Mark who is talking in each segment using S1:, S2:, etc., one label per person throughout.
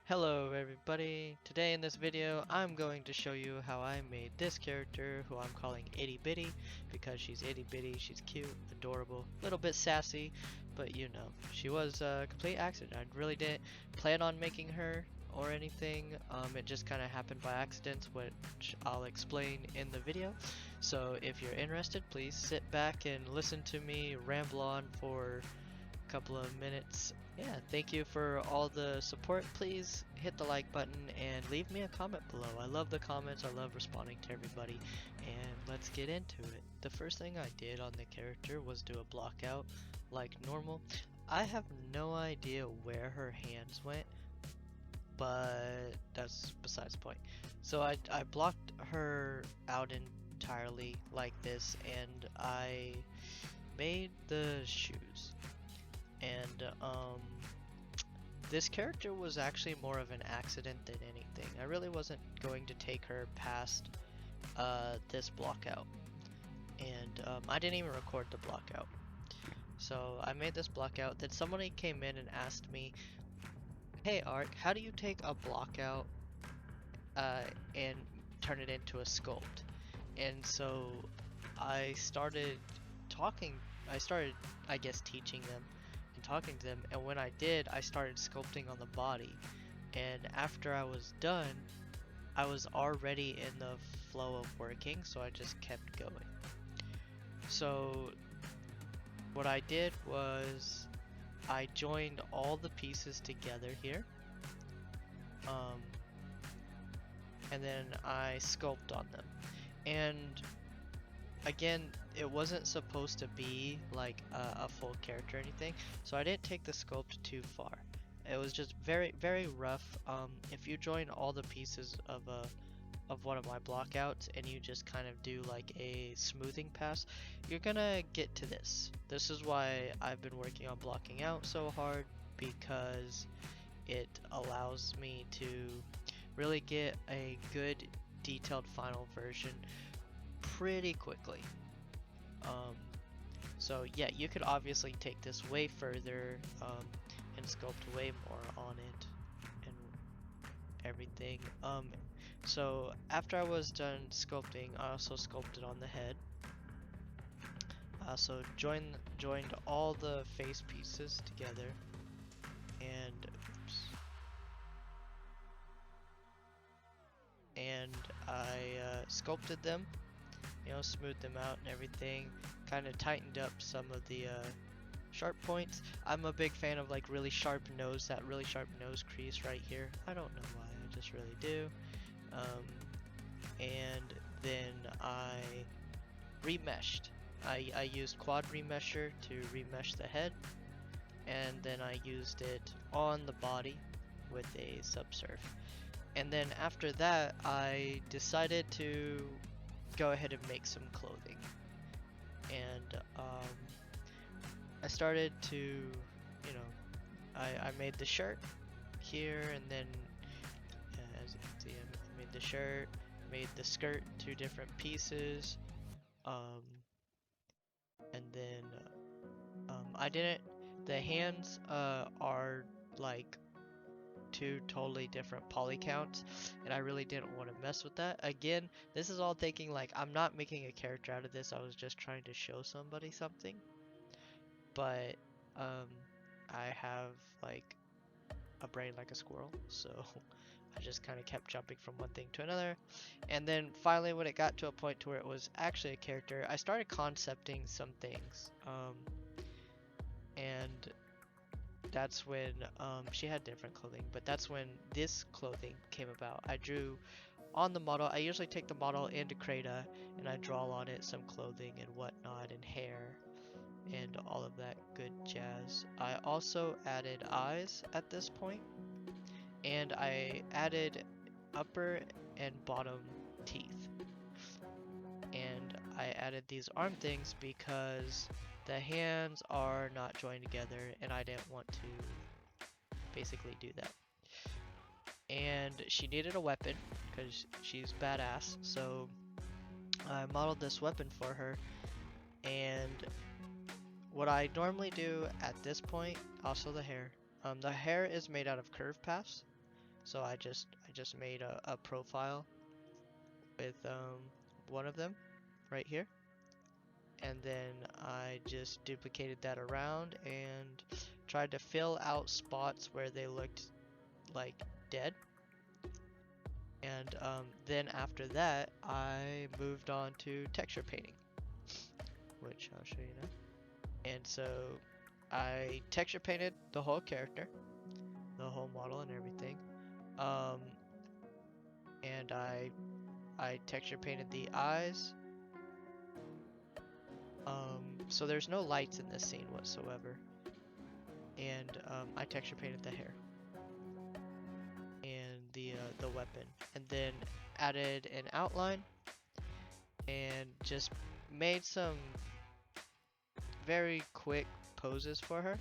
S1: Hello everybody, today in this video I'm going to show you how I made this character who I'm calling IttyBitty because she's itty-bitty, she's cute, adorable, a little bit sassy, but you know, she was a complete accident. I really didn't plan on making her or anything, it just kind of happened by accident, which I'll explain in the video. So if you're interested, please sit back and listen to me ramble on for couple of minutes. Yeah, thank you for all the support. Please hit the like button and leave me a comment below. I love the comments, I love responding to everybody, and let's get into it. The first thing I did on the character was do a blockout like normal. I have no idea where her hands went, but that's besides the point. So I blocked her out entirely like this, and I made the shoes. And this character was actually more of an accident than anything. I really wasn't going to take her past this blockout, and I didn't even record the blockout. So I made this blockout. Then somebody came in and asked me, "Hey Ark, how do you take a blockout and turn it into a sculpt?" And so I started talking. I guess, teaching them and talking to them, and when I did, I started sculpting on the body, and after I was done, I was already in the flow of working, so I just kept going. So what I did was I joined all the pieces together here, and then I sculpt on them. And again, it wasn't supposed to be like a full character or anything, so I didn't take the sculpt too far. It was just very rough. If you join all the pieces of one of my blockouts and you just kind of do like a smoothing pass, you're gonna get to this. This is why I've been working on blocking out so hard, because it allows me to really get a good detailed final version pretty quickly. So yeah, you could obviously take this way further and sculpt way more on it and everything. So after I was done sculpting, I also sculpted on the head. I also joined all the face pieces together, and I sculpted them, you know, smoothed them out and everything, kind of tightened up some of the sharp points. I'm a big fan of like really sharp nose, that really sharp nose crease right here. I don't know why, I just really do. And then I remeshed. I used quad remesher to remesh the head, and then I used it on the body with a subsurf. And then after that, I decided to go ahead and make some clothing. And I started to, you know, I made the shirt here, and then as you can see, I made the shirt, made the skirt, two different pieces, and then I didn't, the hands are like two totally different poly counts, and I really didn't want to mess with that. Again, this is all thinking like I'm not making a character out of this, I was just trying to show somebody something. But I have like a brain like a squirrel, so I just kind of kept jumping from one thing to another. And then finally, when it got to a point to where it was actually a character, I started concepting some things, and that's when she had different clothing, but that's when this clothing came about. I drew on the model. I usually take the model into Crata and I draw on it some clothing and whatnot and hair and all of that good jazz. I also added eyes at this point, and I added upper and bottom teeth, and I added these arm things because the hands are not joined together and I didn't want to basically do that. And she needed a weapon because she's badass, so I modeled this weapon for her. And what I normally do at this point, also the hair is made out of curve paths, So I just made a profile with one of them right here, and then I just duplicated that around and tried to fill out spots where they looked like dead. And then after that, I moved on to texture painting, which I'll show you now. And so I texture painted the whole character, the whole model and everything. Um, and I texture painted the eyes. So there's no lights in this scene whatsoever. And I texture painted the hair and the weapon, and then added an outline and just made some very quick poses for her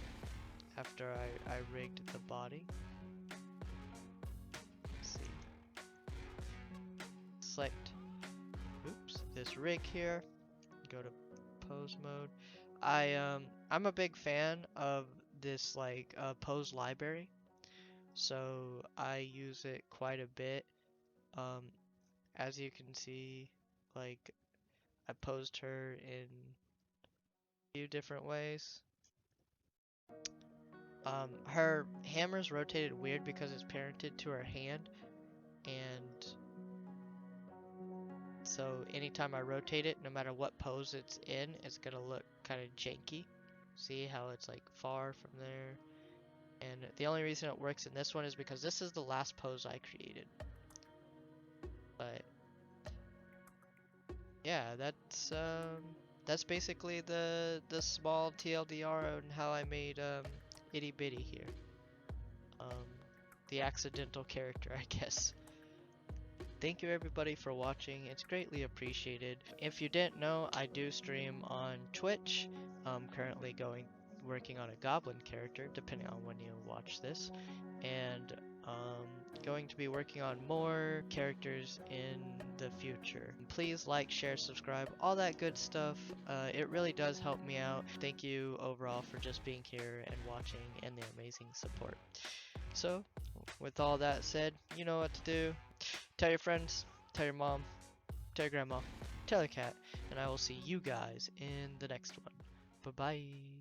S1: after I rigged the body. Let's see. Select, oops, this rig here. Go to pose mode. I'm a big fan of this like pose library, so I use it quite a bit. Um, as you can see, like I posed her in a few different ways. Her hammer's rotated weird because it's parented to her hand, and so anytime I rotate it, no matter what pose it's in, it's gonna look kind of janky. See how it's like far from there? And the only reason it works in this one is because this is the last pose I created. But yeah, that's basically the small TLDR on how I made IttyBitty here. The accidental character, I guess. Thank you everybody for watching, it's greatly appreciated. If you didn't know, I do stream on Twitch. I'm currently working on a goblin character, depending on when you watch this, and going to be working on more characters in the future. Please like, share, subscribe, all that good stuff. It really does help me out. Thank you overall for just being here and watching and the amazing support. So, with all that said, you know what to do. Tell your friends, tell your mom, tell your grandma, tell your cat, and I will see you guys in the next one. Bye-bye.